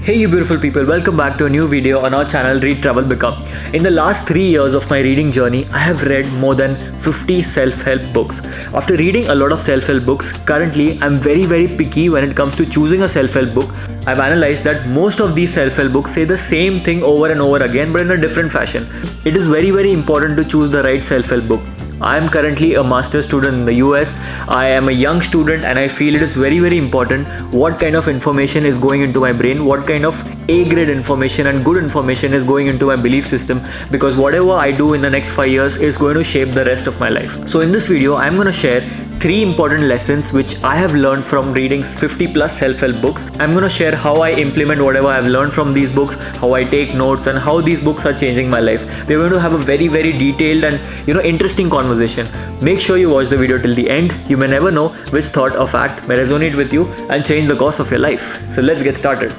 Hey you beautiful people, welcome back to a new video on our channel Read Travel Become. In the last 3 years of my reading journey, I have read more than 50 self-help books. After reading a lot of self-help books, currently I'm very picky when it comes to choosing a self-help book. I've analyzed that most of these self-help books say the same thing over and over again but in a different fashion. It is very important to choose the right self-help book. I am currently a master's student in the US. I am a young student and I feel it is very important what kind of information is going into my brain, what kind of A-grade information and good information is going into my belief system, because whatever I do in the next 5 years is going to shape the rest of my life. So in this video, I'm going to share 3 important lessons which I have learned from reading 50 plus self-help books. I'm going to share how I implement whatever I've learned from these books, how I take notes and how these books are changing my life. We're going to have a very detailed and interesting conversation. Make sure you watch the video till the end. You may never know which thought or fact may resonate with you and change the course of your life. So let's get started.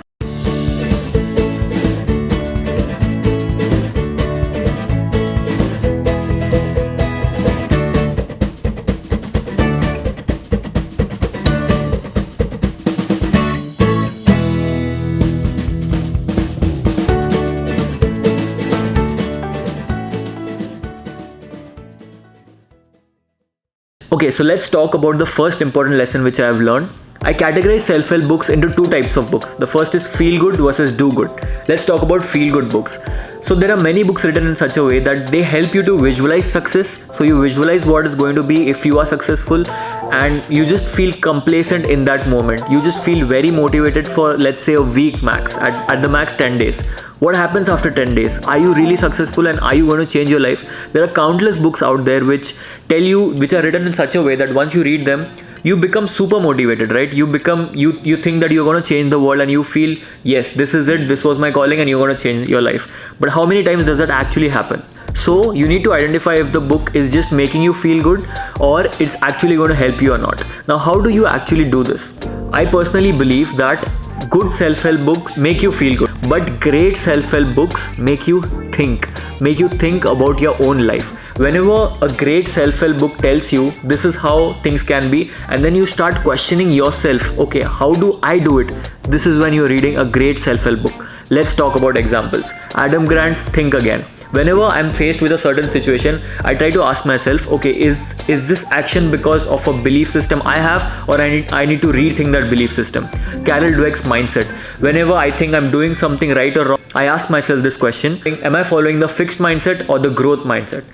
Okay, so let's talk about the first important lesson which I have learned. I categorize self-help books into 2 types of books. The first is feel-good versus do-good. Let's talk about feel-good books. So there are many books written in such a way that they help you to visualize success. So you visualize what is going to be if you are successful and you just feel complacent in that moment. You just feel very motivated for, let's say, a week max, at the max 10 days. What happens after 10 days? Are you really successful and are you going to change your life? There are countless books out there which are written in such a way that once you read them, you become super motivated, right? You think that you're going to change the world and you feel, yes, this is it, this was my calling and you're going to change your life. But how many times does that actually happen? So you need to identify if the book is just making you feel good or it's actually going to help you or not. Now, how do you actually do this? I personally believe that good self-help books make you feel good, but great self-help books make you think about your own life. Whenever a great self-help book tells you this is how things can be, and then you start questioning yourself, okay, how do I do it? This is when you're reading a great self-help book. Let's talk about examples. Adam Grant's Think Again. Whenever I'm faced with a certain situation, I try to ask myself, okay, is this action because of a belief system I have, or I need to rethink that belief system? Carol Dweck's Mindset. Whenever I think I'm doing something right or wrong, I ask myself this question: am I following the fixed mindset or the growth mindset?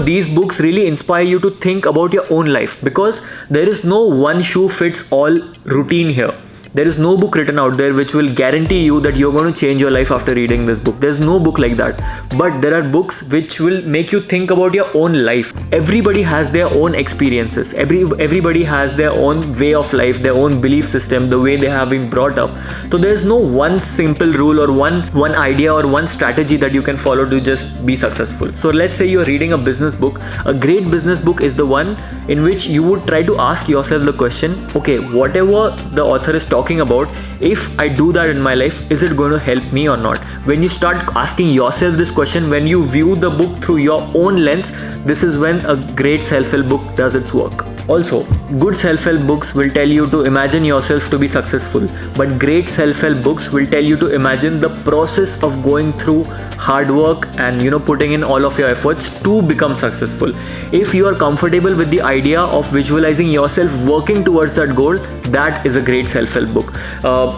These books really inspire you to think about your own life, because there is no one shoe fits all routine here. There is no book written out there which will guarantee you that you're going to change your life after reading this book. There's no book like that. But there are books which will make you think about your own life. Everybody has their own experiences. Everybody has their own way of life, their own belief system, the way they have been brought up. So there's no one simple rule or one idea or one strategy that you can follow to just be successful. So let's say you're reading a business book. A great business book is the one in which you would try to ask yourself the question, okay, whatever the author is talking about, if I do that in my life, is it going to help me or not? When you start asking yourself this question, when you view the book through your own lens, this is when a great self-help book does its work. Also, good self-help books will tell you to imagine yourself to be successful, but great self-help books will tell you to imagine the process of going through hard work and putting in all of your efforts to become successful. If you are comfortable with the idea of visualizing yourself working towards that goal, that is a great self-help book.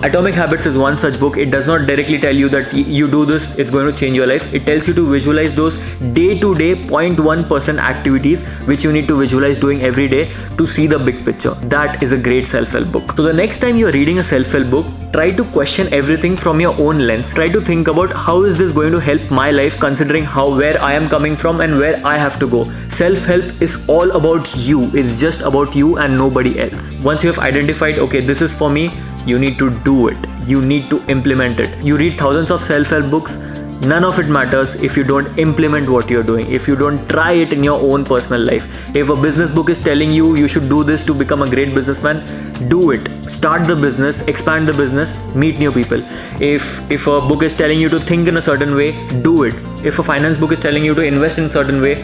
Atomic Habits is one such book. It does not directly tell you that you do this, it's going to change your life. It tells you to visualize those day-to-day 0.1% activities which you need to visualize doing every day to see the big picture. That is a great self-help book. So the next time you're reading a self-help book, try to question everything from your own lens. Try to think about how is this going to help my life, considering where I am coming from and where I have to go. Self-help is all about you. It's just about you and nobody else. Once you have identified, okay, this is for me, you need to do it. You need to implement it. You read thousands of self-help books. None of it matters if you don't implement what you're doing, if you don't try it in your own personal life. If a business book is telling you you should do this to become a great businessman, do it. start the business, expand the business, meet new people. If a book is telling you to think in a certain way, do it. If a finance book is telling you to invest in a certain way,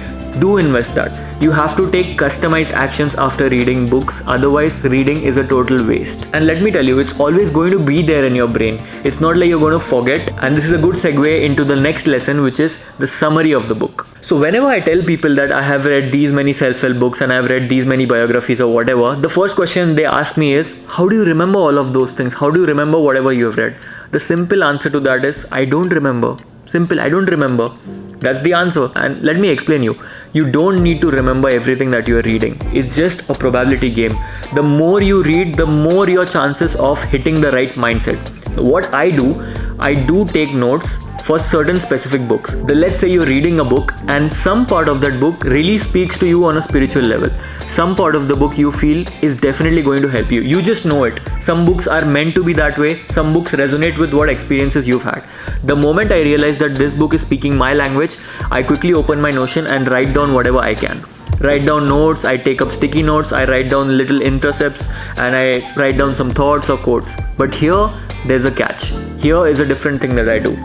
do invest that. You have to take customized actions after reading books, otherwise reading is a total waste. And let me tell you, it's always going to be there in your brain. It's not like you're going to forget. And this is a good segue into the next lesson, which is the summary of the book. So whenever I tell people that I have read these many self-help books and I've read these many biographies or whatever, the first question they ask me is, how do you remember all of those things? How do you remember whatever you have read? The simple answer to that is, I don't remember. Simple, I don't remember. That's the answer. And let me explain you. You don't need to remember everything that you are reading. It's just a probability game. The more you read, the more your chances of hitting the right mindset. What I do take notes for certain specific books. Let's say you're reading a book and some part of that book really speaks to you on a spiritual level. Some part of the book you feel is definitely going to help you. You just know it. Some books are meant to be that way. Some books resonate with what experiences you've had. The moment I realize that this book is speaking my language, I quickly open my Notion and write down whatever I can. Write down notes, I take up sticky notes, I write down little intercepts, and I write down some thoughts or quotes. But here, there's a catch. Here is a different thing that I do.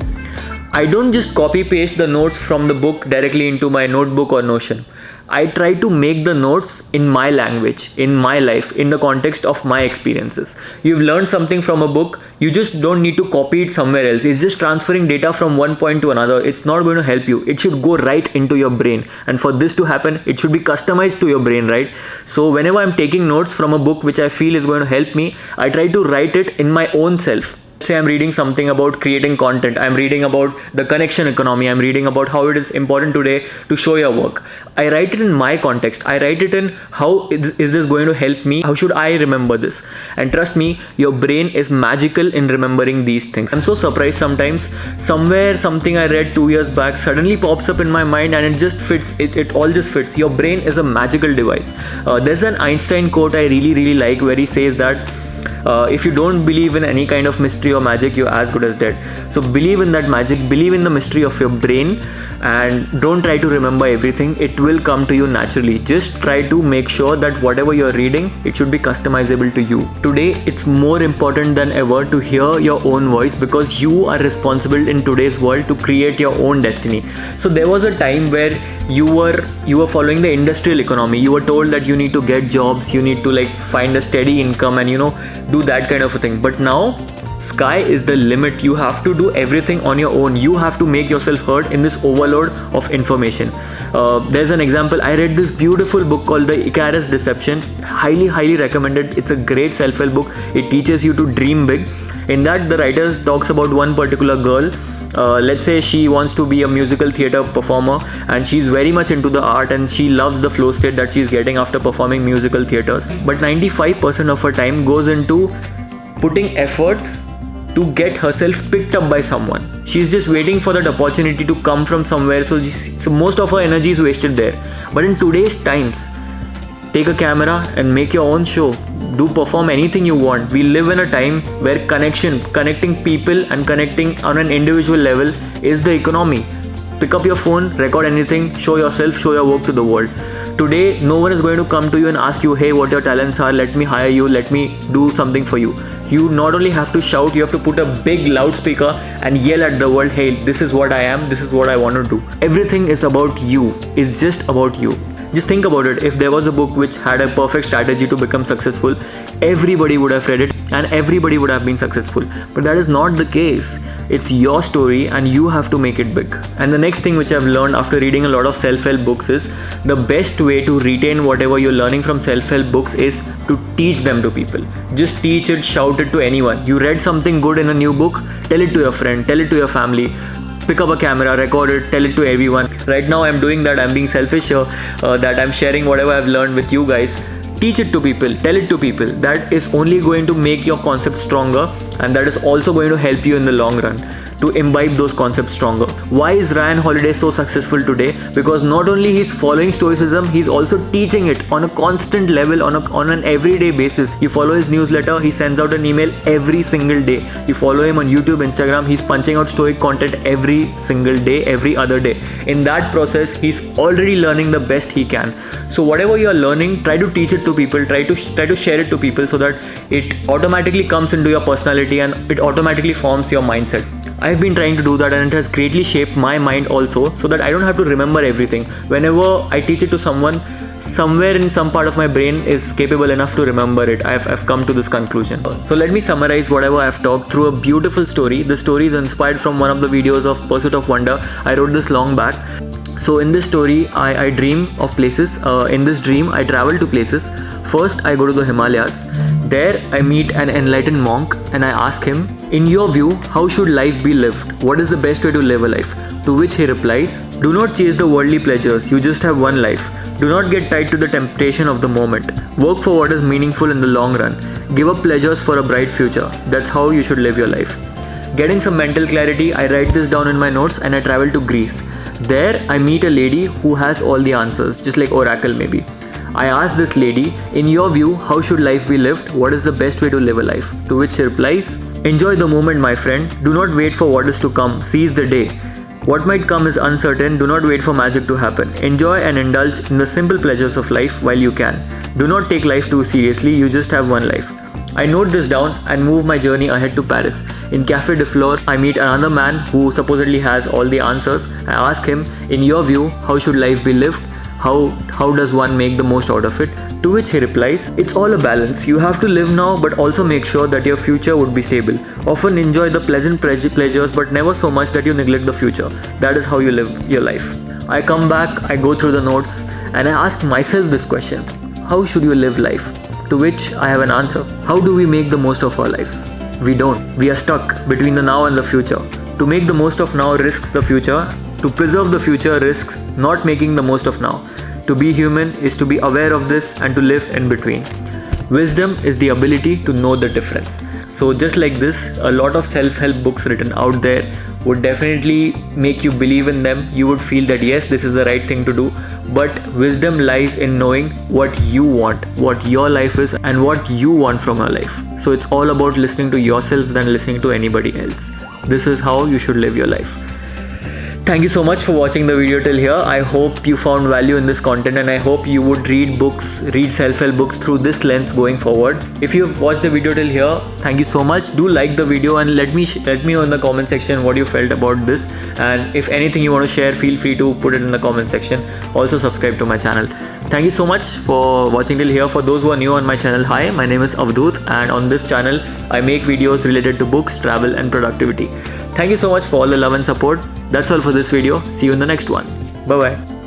I don't just copy paste the notes from the book directly into my notebook or Notion. I try to make the notes in my language, in my life, in the context of my experiences. You've learned something from a book, you just don't need to copy it somewhere else. It's just transferring data from one point to another. It's not going to help you. It should go right into your brain. And for this to happen, it should be customized to your brain, right? So whenever I'm taking notes from a book which I feel is going to help me, I try to write it in my own self. Say I'm reading something about creating content, I'm reading about the connection economy, I'm reading about how it is important today to show your work. I write it in my context. I write it in how is this going to help me? How should I remember this? And trust me, your brain is magical in remembering these things. I'm so surprised sometimes. Somewhere something I read 2 years back suddenly pops up in my mind and it just fits. It all just fits. Your brain is a magical device. There's an Einstein quote I really like where he says that if you don't believe in any kind of mystery or magic, you're as good as dead. So believe in that magic, believe in the mystery of your brain, and don't try to remember everything. It will come to you naturally. Just try to make sure that whatever you're reading, it should be customizable to you. Today, it's more important than ever to hear your own voice, because you are responsible in today's world to create your own destiny. So there was a time where you were following the industrial economy. You were told that you need to get jobs, you need to like find a steady income and do that kind of a thing. But now sky is the limit. You have to do everything on your own. You have to make yourself heard in this overload of information. There's an example. I read this beautiful book called The Icarus Deception. Highly recommended. It's a great self-help book. It teaches you to dream big. In that, the writer talks about one particular girl. Let's say she wants to be a musical theater performer and she's very much into the art and she loves the flow state that she's getting after performing musical theaters. But 95% of her time goes into putting efforts to get herself picked up by someone. She's just waiting for that opportunity to come from somewhere. So most of her energy is wasted there. But in today's times, take a camera and make your own show. Perform anything you want. We live in a time where connecting people and connecting on an individual level is the economy. Pick up your phone, record anything, show yourself, show your work to the world. Today, no one is going to come to you and ask you, hey, what your talents are, let me hire you, let me do something for you. You not only have to shout, you have to put a big loudspeaker and yell at the world, hey, this is what I am, this is what I want to do. Everything is about you. It's just about you. Just think about it. If there was a book which had a perfect strategy to become successful, everybody would have read it and everybody would have been successful. But that is not the case. It's your story and you have to make it big. And the next thing which I've learned after reading a lot of self-help books is the best way to retain whatever you're learning from self-help books is to teach them to people. Just teach it, shout it to anyone. You read something good in a new book, tell it to your friend, tell it to your family. Pick up a camera, record it, tell it to everyone. Right now I'm doing that. I'm being selfish here, that I'm sharing whatever I've learned with you guys. Teach it to people, tell it to people. That is only going to make your concept stronger, and that is also going to help you in the long run to imbibe those concepts stronger. Why is Ryan Holiday so successful today? Because not only he's following stoicism, he's also teaching it on a constant level, on an everyday basis. You follow his newsletter, he sends out an email every single day. You follow him on YouTube, Instagram, he's punching out stoic content every single day, every other day. In that process, he's already learning the best he can. So whatever you're learning, try to teach it to to people, try to share it to people, so that it automatically comes into your personality and it automatically forms your mindset. I've been trying to do that, and it has greatly shaped my mind also, so that I don't have to remember everything. Whenever I teach it to someone, somewhere in some part of my brain is capable enough to remember it. I've come to this conclusion. So let me summarize whatever I've talked through a beautiful story. The story is inspired from one of the videos of Pursuit of Wonder. I wrote this long back. So in this story, I dream of places. In this dream, I travel to places. First, I go to the Himalayas. There, I meet an enlightened monk and I ask him, in your view, how should life be lived? What is the best way to live a life? To which he replies, do not chase the worldly pleasures, you just have one life. Do not get tied to the temptation of the moment. Work for what is meaningful in the long run. Give up pleasures for a bright future. That's how you should live your life. Getting some mental clarity, I write this down in my notes and I travel to Greece. There, I meet a lady who has all the answers, just like Oracle maybe. I asked this lady, in your view, how should life be lived? What is the best way to live a life? To which she replies, enjoy the moment, my friend. Do not wait for what is to come. Seize the day. What might come is uncertain. Do not wait for magic to happen. Enjoy and indulge in the simple pleasures of life while you can. Do not take life too seriously. You just have one life. I note this down and move my journey ahead to Paris. In Café de Flore, I meet another man who supposedly has all the answers. I ask him, in your view, how should life be lived? How does one make the most out of it? To which he replies, it's all a balance. You have to live now, but also make sure that your future would be stable. Often enjoy the pleasant pleasures, but never so much that you neglect the future. That is how you live your life. I come back, I go through the notes, and I ask myself this question. How should you live life? To which I have an answer. How do we make the most of our lives? We don't. We are stuck between the now and the future. To make the most of now risks the future. To preserve the future risks not making the most of now. To be human is to be aware of this and to live in between. Wisdom is the ability to know the difference. So just like this, a lot of self-help books written out there would definitely make you believe in them. You would feel that yes, this is the right thing to do. But wisdom lies in knowing what you want, what your life is, and what you want from your life. So it's all about listening to yourself than listening to anybody else. This is how you should live your life. Thank you so much for watching the video till here. I hope you found value in this content, and I hope you would read self-help books through this lens going forward. If you have watched the video till here, thank you so much. Do like the video and let me know in the comment section what you felt about this, and if anything you want to share, feel free to put it in the comment section. Also subscribe to my channel. Thank you so much for watching till here. For those who are new on my channel, hi, my name is Avadhoot, and on this channel I make videos related to books, travel and productivity. Thank you so much for all the love and support. That's all for this video. See you in the next one. Bye bye.